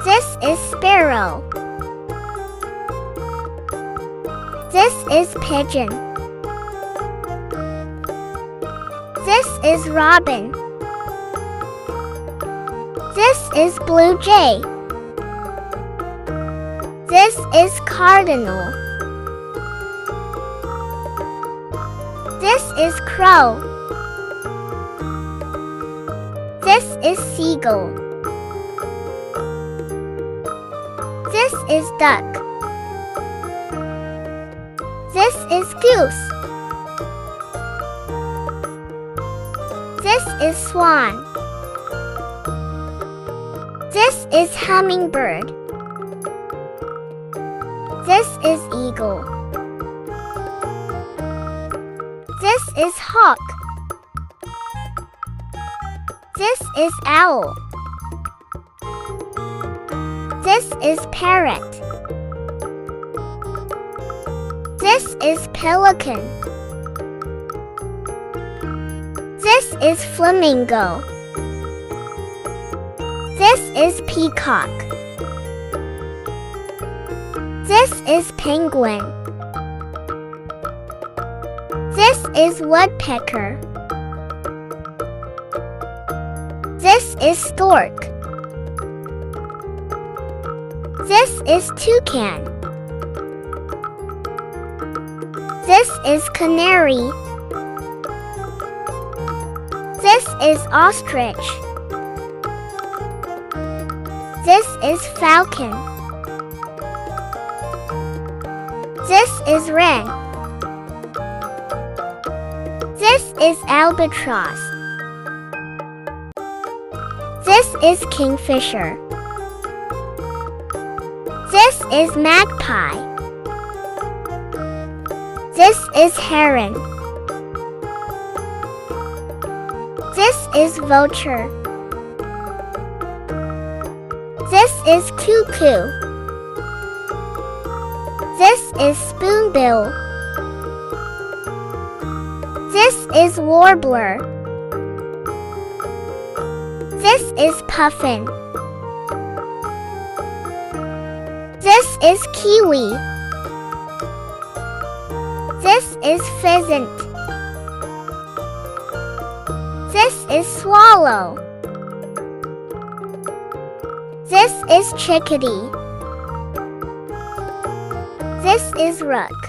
This is sparrow. This is pigeon. This is robin. This is blue jay. This is cardinal. This is crow. This is seagull. This is duck. This is goose. This is swan. This is hummingbird. This is eagle. This is hawk. This is owl. This is parrot. This is pelican. This is flamingo. This is peacock. This is penguin. This is woodpecker. This is stork. This is toucan. This is canary. This is ostrich. This is falcon. This is wren. This is albatross. This is kingfisher. This is magpie. This is heron. This is vulture. This is cuckoo. This is spoonbill. This is warbler. This is puffin. This is kiwi. This is pheasant. This is swallow. This is chickadee. This is rook.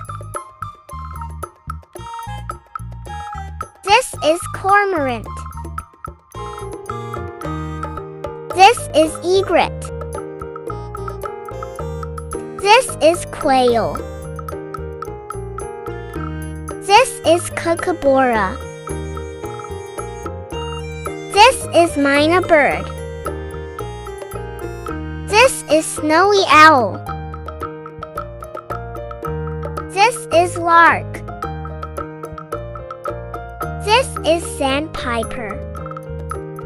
This is cormorant. This is egret. This is quail. This is kookaburra. This is myna bird. This is snowy owl. This is lark. This is sandpiper.